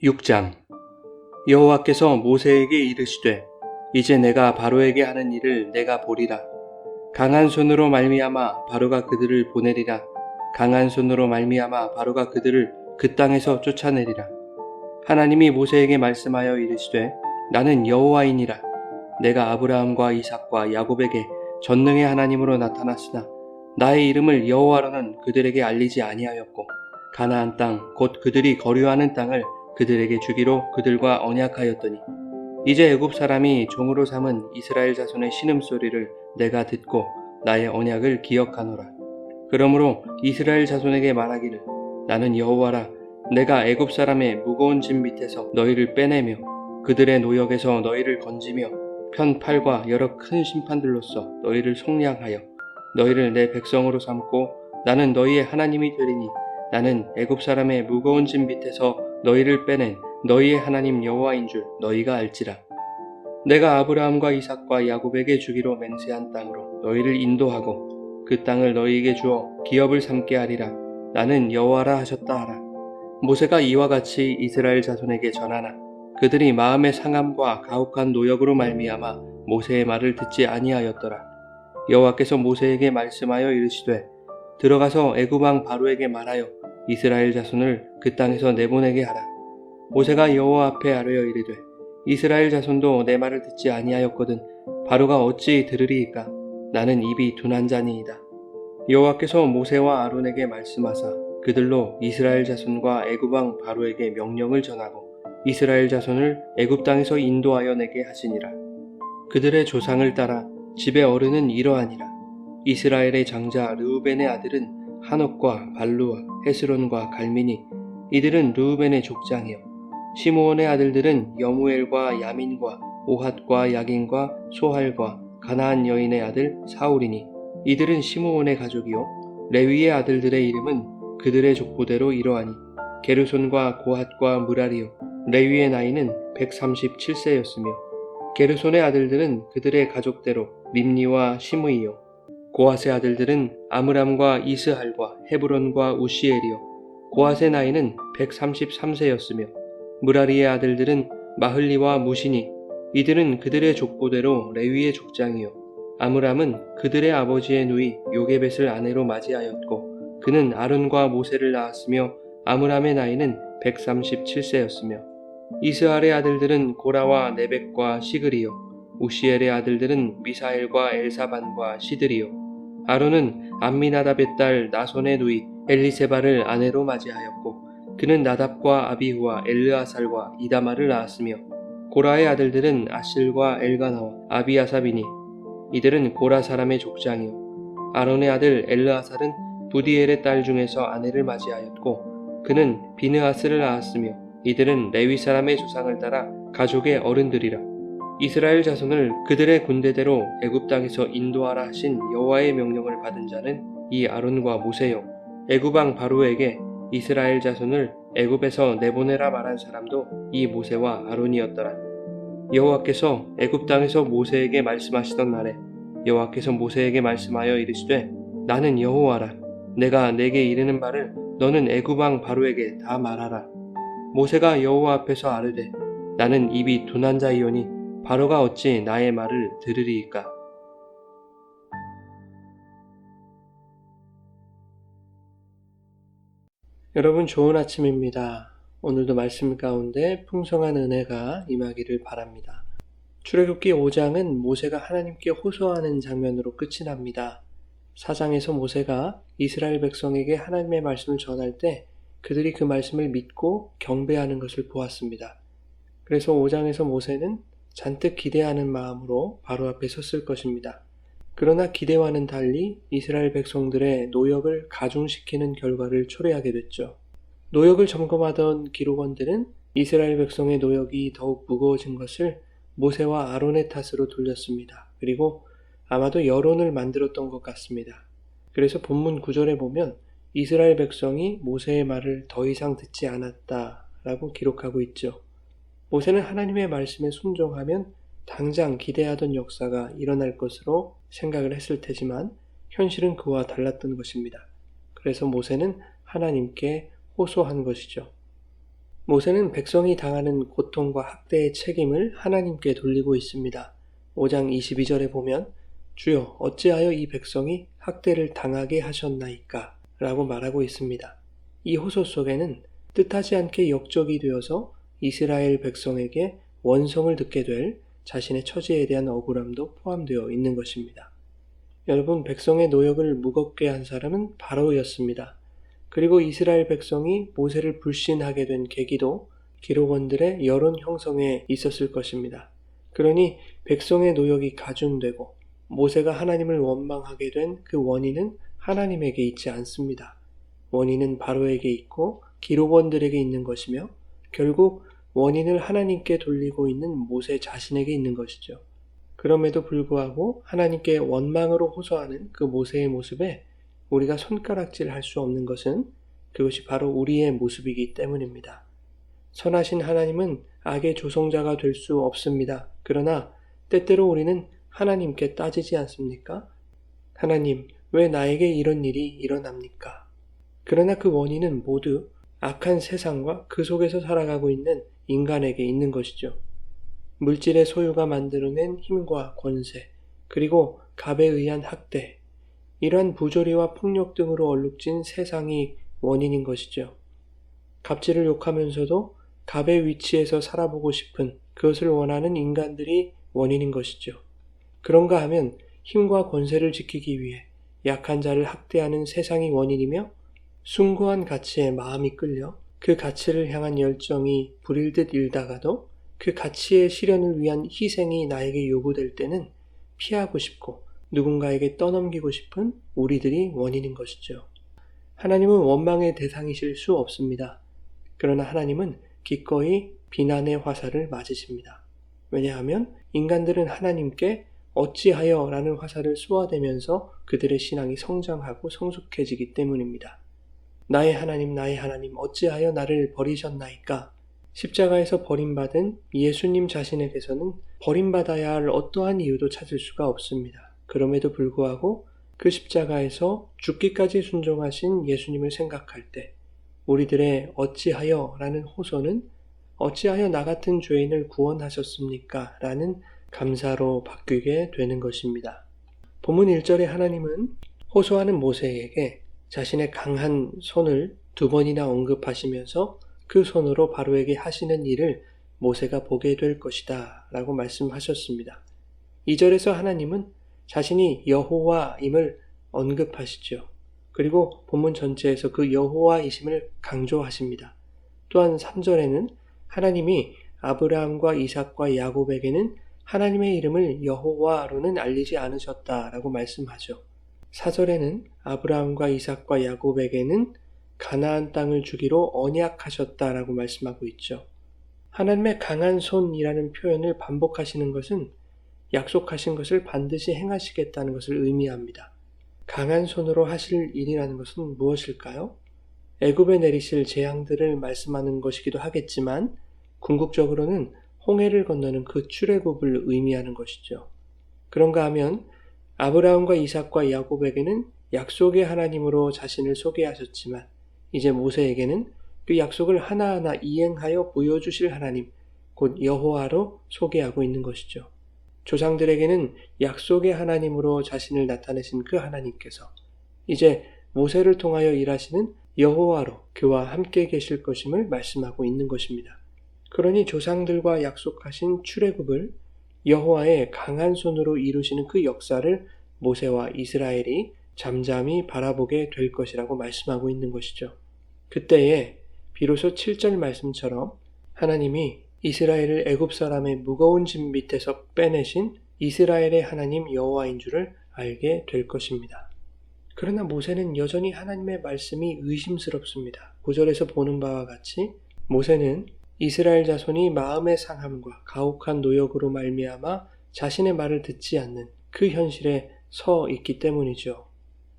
6장. 여호와께서 모세에게 이르시되 이제 내가 바로에게 하는 일을 내가 보리라. 강한 손으로 말미암아 바로가 그들을 보내리라. 강한 손으로 말미암아 바로가 그들을 그 땅에서 쫓아내리라. 하나님이 모세에게 말씀하여 이르시되 나는 여호와이니라. 내가 아브라함과 이삭과 야곱에게 전능의 하나님으로 나타났으나 나의 이름을 여호와로는 그들에게 알리지 아니하였고 가나안 땅 곧 그들이 거류하는 땅을 그들에게 주기로 그들과 언약하였더니 이제 애굽 사람이 종으로 삼은 이스라엘 자손의 신음소리를 내가 듣고 나의 언약을 기억하노라. 그러므로 이스라엘 자손에게 말하기를 나는 여호와라. 내가 애굽 사람의 무거운 짐 밑에서 너희를 빼내며 그들의 노역에서 너희를 건지며 편 팔과 여러 큰 심판들로서 너희를 속량하여 너희를 내 백성으로 삼고 나는 너희의 하나님이 되리니 나는 애굽 사람의 무거운 짐 밑에서 너희를 빼낸 너희의 하나님 여호와인 줄 너희가 알지라. 내가 아브라함과 이삭과 야곱에게 주기로 맹세한 땅으로 너희를 인도하고 그 땅을 너희에게 주어 기업을 삼게 하리라. 나는 여호와라 하셨다 하라. 모세가 이와 같이 이스라엘 자손에게 전하나 그들이 마음의 상함과 가혹한 노역으로 말미암아 모세의 말을 듣지 아니하였더라. 여호와께서 모세에게 말씀하여 이르시되 들어가서 애굽 왕 바로에게 말하여 이스라엘 자손을 그 땅에서 내보내게 하라. 모세가 여호와 앞에 아뢰어 이르되 이스라엘 자손도 내 말을 듣지 아니하였거든 바로가 어찌 들으리이까. 나는 입이 둔한 자니이다. 여호와께서 모세와 아론에게 말씀하사 그들로 이스라엘 자손과 애굽 왕 바로에게 명령을 전하고 이스라엘 자손을 애굽 땅에서 인도하여 내게 하시니라. 그들의 조상을 따라 집의 어른은 이러하니라. 이스라엘의 장자 르우벤의 아들은 하놉과 발루와 헤스론과 갈미니 이들은 르우벤의 족장이요. 시므온의 아들들은 여무엘과 야민과 오핫과 야긴과 소할과 가나안 여인의 아들 사울이니 이들은 시므온의 가족이요. 레위의 아들들의 이름은 그들의 족보대로 이러하니 게르손과 고핫과 무라리요. 레위의 나이는 137세였으며 게르손의 아들들은 그들의 가족대로 림니와 시므이요. 고핫의 아들들은 아므람과 이스할과 헤브론과 우시엘이요. 고핫의 나이는 133세였으며 무라리의 아들들은 마흘리와 무시니 이들은 그들의 족보대로 레위의 족장이요. 아므람은 그들의 아버지의 누이 요게벳을 아내로 맞이하였고 그는 아론과 모세를 낳았으며 아므람의 나이는 137세였으며 이스할의 아들들은 고라와 네벡과 시그리요. 우시엘의 아들들은 미사엘과 엘사반과 시드리요. 아론은 암미나답의 딸 나손의 누이 엘리세바를 아내로 맞이하였고 그는 나답과 아비후와 엘르아살과 이다마를 낳았으며 고라의 아들들은 아실과 엘가나와 아비아삽이니 이들은 고라 사람의 족장이요. 아론의 아들 엘르아살은 부디엘의 딸 중에서 아내를 맞이하였고 그는 비느하스를 낳았으며 이들은 레위 사람의 조상을 따라 가족의 어른들이라. 이스라엘 자손을 그들의 군대대로 애굽 땅에서 인도하라 하신 여호와의 명령을 받은 자는 이 아론과 모세요. 애굽 왕 바로에게 이스라엘 자손을 애굽에서 내보내라 말한 사람도 이 모세와 아론이었더라. 여호와께서 애굽 땅에서 모세에게 말씀하시던 날에 여호와께서 모세에게 말씀하여 이르시되 나는 여호와라. 내가 내게 이르는 바를 너는 애굽 왕 바로에게 다 말하라. 모세가 여호와 앞에서 아뢰되 나는 입이 둔한 자이오니 바로가 어찌 나의 말을 들으리이까. 여러분 좋은 아침입니다. 오늘도 말씀 가운데 풍성한 은혜가 임하기를 바랍니다. 출애굽기 5장은 모세가 하나님께 호소하는 장면으로 끝이 납니다. 4장에서 모세가 이스라엘 백성에게 하나님의 말씀을 전할 때 그들이 그 말씀을 믿고 경배하는 것을 보았습니다. 그래서 5장에서 모세는 잔뜩 기대하는 마음으로 바로 앞에 섰을 것입니다. 그러나 기대와는 달리 이스라엘 백성들의 노역을 가중시키는 결과를 초래하게 됐죠. 노역을 점검하던 기록원들은 이스라엘 백성의 노역이 더욱 무거워진 것을 모세와 아론의 탓으로 돌렸습니다. 그리고 아마도 여론을 만들었던 것 같습니다. 그래서 본문 9절에 보면 이스라엘 백성이 모세의 말을 더 이상 듣지 않았다라고 기록하고 있죠. 모세는 하나님의 말씀에 순종하면 당장 기대하던 역사가 일어날 것으로 생각을 했을 테지만 현실은 그와 달랐던 것입니다. 그래서 모세는 하나님께 호소한 것이죠. 모세는 백성이 당하는 고통과 학대의 책임을 하나님께 돌리고 있습니다. 5장 22절에 보면 주여 어찌하여 이 백성이 학대를 당하게 하셨나이까? 라고 말하고 있습니다. 이 호소 속에는 뜻하지 않게 역적이 되어서 이스라엘 백성에게 원성을 듣게 될 자신의 처지에 대한 억울함도 포함되어 있는 것입니다. 여러분, 백성의 노역을 무겁게 한 사람은 바로였습니다. 그리고 이스라엘 백성이 모세를 불신하게 된 계기도 기록원들의 여론 형성에 있었을 것입니다. 그러니 백성의 노역이 가중되고 모세가 하나님을 원망하게 된 그 원인은 하나님에게 있지 않습니다. 원인은 바로에게 있고 기록원들에게 있는 것이며 결국 원인을 하나님께 돌리고 있는 모세 자신에게 있는 것이죠. 그럼에도 불구하고 하나님께 원망으로 호소하는 그 모세의 모습에 우리가 손가락질할 수 없는 것은 그것이 바로 우리의 모습이기 때문입니다. 선하신 하나님은 악의 조성자가 될 수 없습니다. 그러나 때때로 우리는 하나님께 따지지 않습니까? 하나님, 왜 나에게 이런 일이 일어납니까? 그러나 그 원인은 모두 악한 세상과 그 속에서 살아가고 있는 인간에게 있는 것이죠. 물질의 소유가 만들어낸 힘과 권세, 그리고 갑에 의한 학대, 이러한 부조리와 폭력 등으로 얼룩진 세상이 원인인 것이죠. 갑질을 욕하면서도 갑의 위치에서 살아보고 싶은 그것을 원하는 인간들이 원인인 것이죠. 그런가 하면 힘과 권세를 지키기 위해 약한 자를 학대하는 세상이 원인이며 숭고한 가치에 마음이 끌려 그 가치를 향한 열정이 불일 듯 일다가도 그 가치의 실현을 위한 희생이 나에게 요구될 때는 피하고 싶고 누군가에게 떠넘기고 싶은 우리들이 원인인 것이죠. 하나님은 원망의 대상이실 수 없습니다. 그러나 하나님은 기꺼이 비난의 화살을 맞으십니다. 왜냐하면 인간들은 하나님께 어찌하여 라는 화살을 쏘아대면서 그들의 신앙이 성장하고 성숙해지기 때문입니다. 나의 하나님 어찌하여 나를 버리셨나이까? 십자가에서 버림받은 예수님 자신에게서는 버림받아야 할 어떠한 이유도 찾을 수가 없습니다. 그럼에도 불구하고 그 십자가에서 죽기까지 순종하신 예수님을 생각할 때 우리들의 어찌하여 라는 호소는 어찌하여 나 같은 죄인을 구원하셨습니까? 라는 감사로 바뀌게 되는 것입니다. 본문 1절에 하나님은 호소하는 모세에게 자신의 강한 손을 2번이나 언급하시면서 그 손으로 바로에게 하시는 일을 모세가 보게 될 것이다 라고 말씀하셨습니다. 2절에서 하나님은 자신이 여호와임을 언급하시죠. 그리고 본문 전체에서 그 여호와이심을 강조하십니다. 또한 3절에는 하나님이 아브라함과 이삭과 야곱에게는 하나님의 이름을 여호와로는 알리지 않으셨다라고 말씀하죠. 4절에는 아브라함과 이삭과 야곱에게는 가나안 땅을 주기로 언약하셨다라고 말씀하고 있죠. 하나님의 강한 손이라는 표현을 반복하시는 것은 약속하신 것을 반드시 행하시겠다는 것을 의미합니다. 강한 손으로 하실 일이라는 것은 무엇일까요? 애굽에 내리실 재앙들을 말씀하는 것이기도 하겠지만 궁극적으로는 홍해를 건너는 그 출애굽을 의미하는 것이죠. 그런가 하면 아브라함과 이삭과 야곱에게는 약속의 하나님으로 자신을 소개하셨지만 이제 모세에게는 그 약속을 하나하나 이행하여 보여주실 하나님, 곧 여호와로 소개하고 있는 것이죠. 조상들에게는 약속의 하나님으로 자신을 나타내신 그 하나님께서 이제 모세를 통하여 일하시는 여호와로 그와 함께 계실 것임을 말씀하고 있는 것입니다. 그러니 조상들과 약속하신 출애굽을 여호와의 강한 손으로 이루시는 그 역사를 모세와 이스라엘이 잠잠히 바라보게 될 것이라고 말씀하고 있는 것이죠. 그때에 비로소 7절 말씀처럼 하나님이 이스라엘을 애굽 사람의 무거운 짐 밑에서 빼내신 이스라엘의 하나님 여호와인 줄을 알게 될 것입니다. 그러나 모세는 여전히 하나님의 말씀이 의심스럽습니다. 9절에서 보는 바와 같이 모세는 이스라엘 자손이 마음의 상함과 가혹한 노역으로 말미암아 자신의 말을 듣지 않는 그 현실에 서 있기 때문이죠.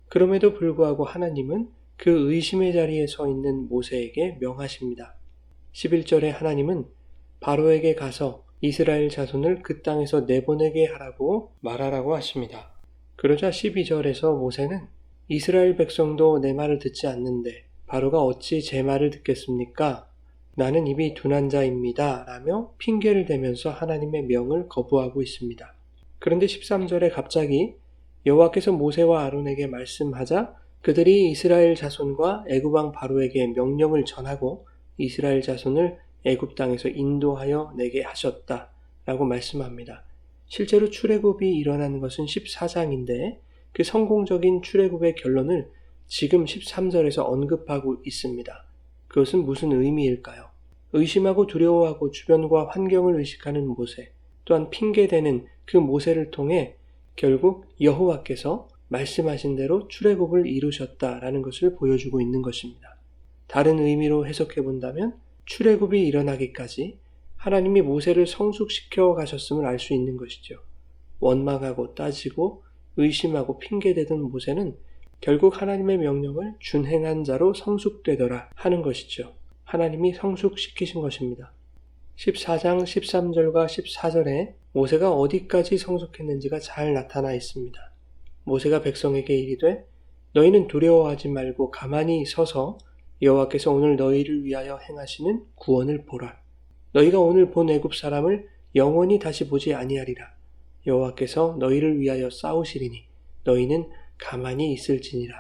그럼에도 불구하고 하나님은 그 의심의 자리에 서 있는 모세에게 명하십니다. 11절에 하나님은 바로에게 가서 이스라엘 자손을 그 땅에서 내보내게 하라고 말하라고 하십니다. 그러자 12절에서 모세는 이스라엘 백성도 내 말을 듣지 않는데 바로가 어찌 제 말을 듣겠습니까? 나는 입이 둔한 자입니다 라며 핑계를 대면서 하나님의 명을 거부하고 있습니다. 그런데 13절에 갑자기 여호와께서 모세와 아론에게 말씀하자 그들이 이스라엘 자손과 애굽 왕 바로에게 명령을 전하고 이스라엘 자손을 애굽 땅에서 인도하여 내게 하셨다 라고 말씀합니다. 실제로 출애굽이 일어난 것은 14장인데 그 성공적인 출애굽의 결론을 지금 13절에서 언급하고 있습니다. 그것은 무슨 의미일까요? 의심하고 두려워하고 주변과 환경을 의식하는 모세, 또한 핑계대는 그 모세를 통해 결국 여호와께서 말씀하신 대로 출애굽을 이루셨다라는 것을 보여주고 있는 것입니다. 다른 의미로 해석해 본다면 출애굽이 일어나기까지 하나님이 모세를 성숙시켜 가셨음을 알 수 있는 것이죠. 원망하고 따지고 의심하고 핑계대던 모세는 결국 하나님의 명령을 준행한 자로 성숙되더라 하는 것이죠. 하나님이 성숙시키신 것입니다. 14장 13절과 14절에 모세가 어디까지 성숙했는지가 잘 나타나 있습니다. 모세가 백성에게 이르되 너희는 두려워하지 말고 가만히 서서 여호와께서 오늘 너희를 위하여 행하시는 구원을 보라. 너희가 오늘 본 애굽 사람을 영원히 다시 보지 아니하리라. 여호와께서 너희를 위하여 싸우시리니 너희는 가만히 있을지니라.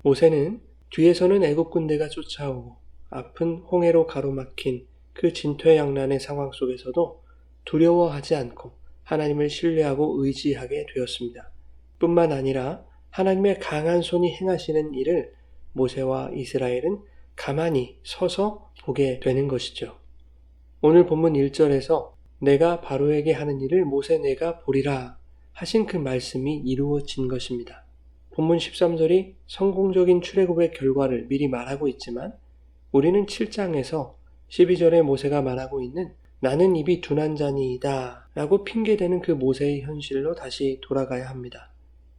모세는 뒤에서는 애굽 군대가 쫓아오고 앞은 홍해로 가로막힌 그 진퇴양난의 상황 속에서도 두려워하지 않고 하나님을 신뢰하고 의지하게 되었습니다. 뿐만 아니라 하나님의 강한 손이 행하시는 일을 모세와 이스라엘은 가만히 서서 보게 되는 것이죠. 오늘 본문 1절에서 내가 바로에게 하는 일을 모세 내가 보리라 하신 그 말씀이 이루어진 것입니다. 본문 13절이 성공적인 출애굽의 결과를 미리 말하고 있지만 우리는 7장에서 12절에 모세가 말하고 있는 나는 입이 둔한 자니이다 라고 핑계대는 그 모세의 현실로 다시 돌아가야 합니다.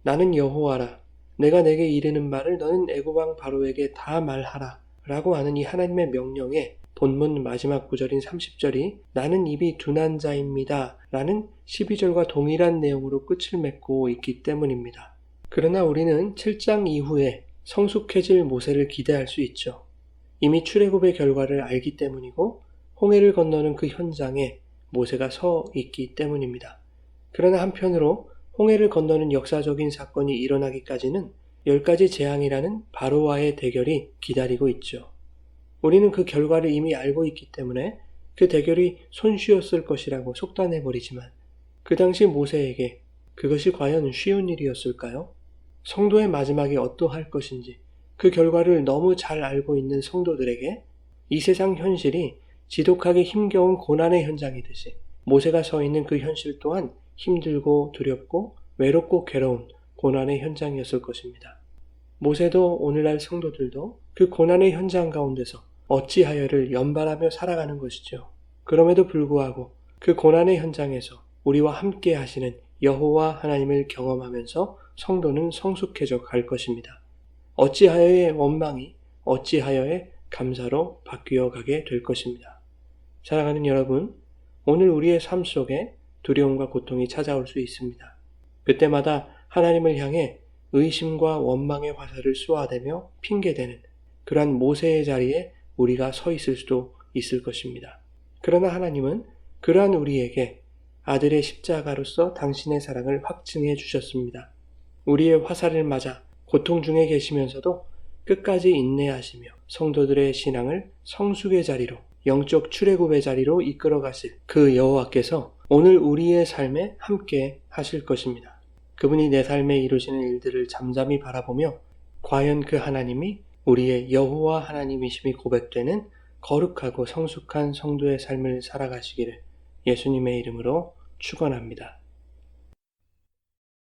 나는 여호와라. 내가 내게 이르는 말을 너는 애굽 왕 바로에게 다 말하라 라고 하는 이 하나님의 명령에 본문 마지막 구절인 30절이 나는 입이 둔한 자입니다 라는 12절과 동일한 내용으로 끝을 맺고 있기 때문입니다. 그러나 우리는 7장 이후에 성숙해질 모세를 기대할 수 있죠. 이미 출애굽의 결과를 알기 때문이고 홍해를 건너는 그 현장에 모세가 서 있기 때문입니다. 그러나 한편으로 홍해를 건너는 역사적인 사건이 일어나기까지는 10가지 재앙이라는 바로와의 대결이 기다리고 있죠. 우리는 그 결과를 이미 알고 있기 때문에 그 대결이 손쉬웠을 것이라고 속단해버리지만 그 당시 모세에게 그것이 과연 쉬운 일이었을까요? 성도의 마지막이 어떠할 것인지 그 결과를 너무 잘 알고 있는 성도들에게 이 세상 현실이 지독하게 힘겨운 고난의 현장이듯이 모세가 서 있는 그 현실 또한 힘들고 두렵고 외롭고 괴로운 고난의 현장이었을 것입니다. 모세도 오늘날 성도들도 그 고난의 현장 가운데서 어찌하여를 연발하며 살아가는 것이죠. 그럼에도 불구하고 그 고난의 현장에서 우리와 함께 하시는 여호와 하나님을 경험하면서 성도는 성숙해져 갈 것입니다. 어찌하여의 원망이 어찌하여의 감사로 바뀌어 가게 될 것입니다. 사랑하는 여러분, 오늘 우리의 삶 속에 두려움과 고통이 찾아올 수 있습니다. 그때마다 하나님을 향해 의심과 원망의 화살을 쏘아대며 핑계대는 그러한 모세의 자리에 우리가 서 있을 수도 있을 것입니다. 그러나 하나님은 그러한 우리에게 아들의 십자가로서 당신의 사랑을 확증해 주셨습니다. 우리의 화살을 맞아 고통 중에 계시면서도 끝까지 인내하시며 성도들의 신앙을 성숙의 자리로, 영적 출애굽의 자리로 이끌어 가실 그 여호와께서 오늘 우리의 삶에 함께 하실 것입니다. 그분이 내 삶에 이루시는 일들을 잠잠히 바라보며 과연 그 하나님이 우리의 여호와 하나님이심이 고백되는 거룩하고 성숙한 성도의 삶을 살아가시기를 예수님의 이름으로 축원합니다.